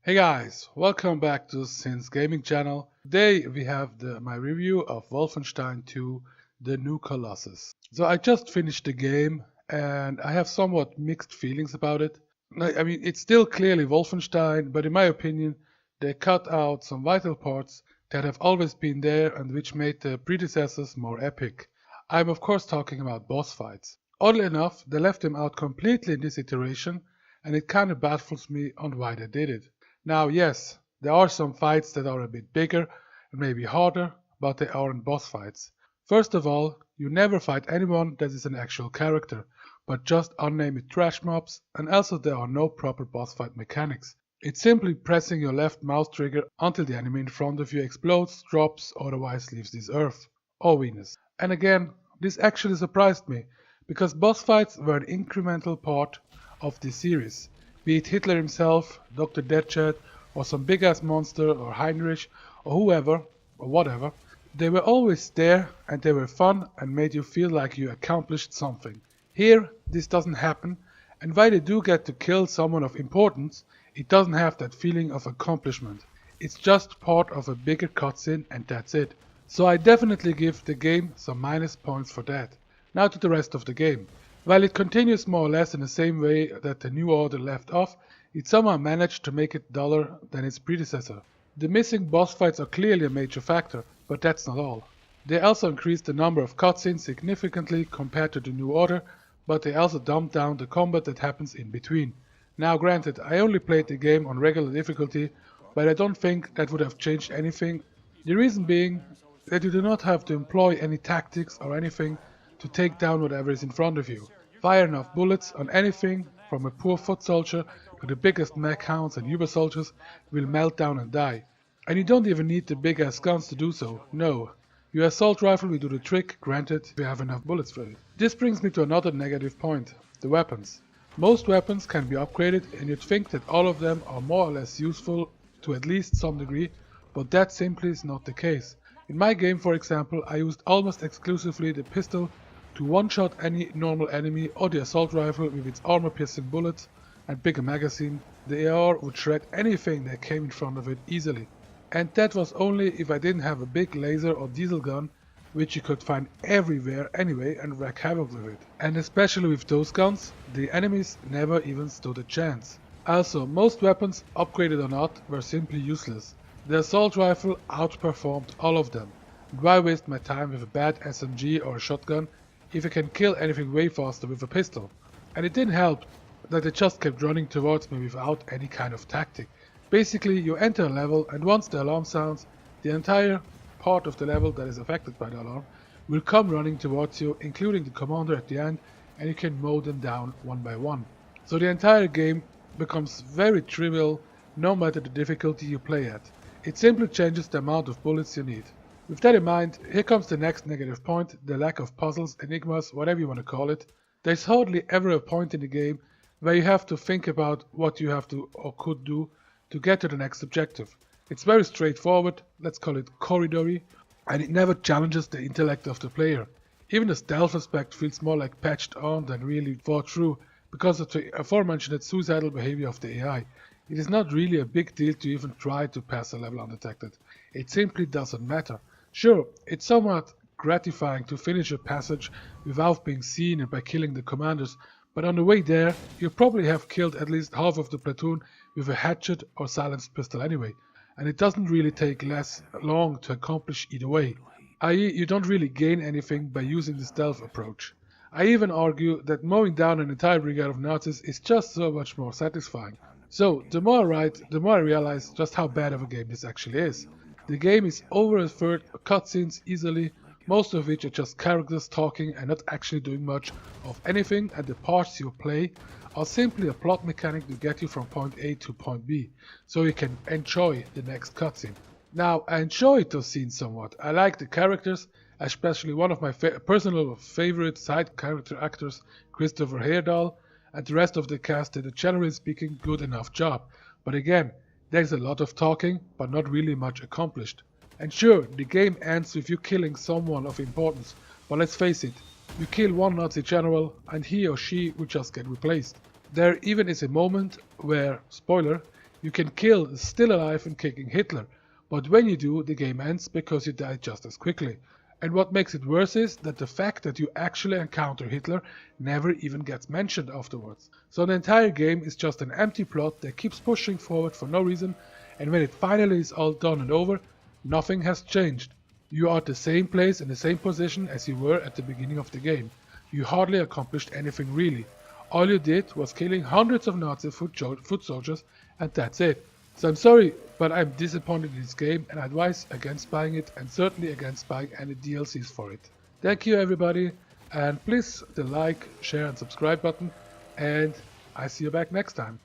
Hey guys, welcome back to Sin's Gaming Channel. Today we have my review of Wolfenstein 2, the new Colossus. So I just finished the game and I have somewhat mixed feelings about it. I mean, it's still clearly Wolfenstein, but in my opinion, they cut out some vital parts that have always been there and which made the predecessors more epic. I'm of course talking about boss fights. Oddly enough, they left them out completely in this iteration, and it kinda baffles me on why they did it. Now, yes, there are some fights that are a bit bigger and maybe harder, but they aren't boss fights. First of all, you never fight anyone that is an actual character, but just unnamed trash mobs, and also there are no proper boss fight mechanics. It's simply pressing your left mouse trigger until the enemy in front of you explodes, drops, or otherwise leaves this earth, or Venus. And again, this actually surprised me, because boss fights were an incremental part of this series. Be it Hitler himself, Dr. Deadshot, or some big ass monster, or Heinrich, or whoever, or whatever, they were always there and they were fun and made you feel like you accomplished something. Here, this doesn't happen, and while they do get to kill someone of importance, it doesn't have that feeling of accomplishment. It's just part of a bigger cutscene and that's it. So I definitely give the game some minus points for that. Now to the rest of the game. While it continues more or less in the same way that the New Order left off, it somehow managed to make it duller than its predecessor. The missing boss fights are clearly a major factor, but that's not all. They also increased the number of cutscenes significantly compared to the New Order, but they also dumbed down the combat that happens in between. Now granted, I only played the game on regular difficulty, but I don't think that would have changed anything. The reason being that you do not have to employ any tactics or anything to take down whatever is in front of you. Fire enough bullets on anything, from a poor foot soldier to the biggest mech hounds and uber soldiers, will melt down and die. And you don't even need the big ass guns to do so, no. Your assault rifle will do the trick, granted if you have enough bullets for it. This brings me to another negative point, the weapons. Most weapons can be upgraded and you'd think that all of them are more or less useful to at least some degree, but that simply is not the case. In my game, for example, I used almost exclusively the pistol to one-shot any normal enemy, or the assault rifle with its armor-piercing bullets and bigger magazine. The AR would shred anything that came in front of it easily. And that was only if I didn't have a big laser or diesel gun, which you could find everywhere anyway and wreak havoc with it. And especially with those guns, the enemies never even stood a chance. Also, most weapons, upgraded or not, were simply useless. The assault rifle outperformed all of them. Why waste my time with a bad SMG or a shotgun if I can kill anything way faster with a pistol? And it didn't help that they just kept running towards me without any kind of tactic. Basically, you enter a level and once the alarm sounds, the entire part of the level that is affected by the alarm will come running towards you, including the commander at the end, and you can mow them down one by one. So the entire game becomes very trivial no matter the difficulty you play at. It simply changes the amount of bullets you need. With that in mind, here comes the next negative point, the lack of puzzles, enigmas, whatever you want to call it. There's hardly ever a point in the game where you have to think about what you have to or could do to get to the next objective. It's very straightforward, let's call it corridory, and it never challenges the intellect of the player. Even the stealth aspect feels more like patched on than really thought through because of the aforementioned suicidal behavior of the AI. It is not really a big deal to even try to pass a level undetected. It simply doesn't matter. Sure, it's somewhat gratifying to finish a passage without being seen and by killing the commanders, but on the way there, you probably have killed at least half of the platoon with a hatchet or silenced pistol anyway, and it doesn't really take less long to accomplish either way, i.e. you don't really gain anything by using the stealth approach. I even argue that mowing down an entire brigade of Nazis is just so much more satisfying. So, the more I write, the more I realize just how bad of a game this actually is. The game is over a third cutscenes easily, most of which are just characters talking and not actually doing much of anything, and the parts you play are simply a plot mechanic to get you from point A to point B, so you can enjoy the next cutscene. Now, I enjoyed those scenes somewhat. I like the characters, especially one of my personal favorite side character actors, Christopher Heyerdahl, and the rest of the cast did a generally speaking good enough job. But again, there's a lot of talking, but not really much accomplished. And sure, the game ends with you killing someone of importance, but let's face it, you kill one Nazi general and he or she will just get replaced. There even is a moment where, spoiler, You can kill still alive and kicking Hitler, but when you do, the game ends because you die just as quickly. And what makes it worse is that the fact that you actually encounter Hitler never even gets mentioned afterwards. So the entire game is just an empty plot that keeps pushing forward for no reason, and when it finally is all done and over, nothing has changed. You are at the same place in the same position as you were at the beginning of the game. You hardly accomplished anything really. All you did was killing hundreds of Nazi foot soldiers, and that's it. So I'm sorry, but I'm disappointed in this game and I advise against buying it and certainly against buying any DLCs for it. Thank you everybody, and please the like, share and subscribe button, and I see you back next time.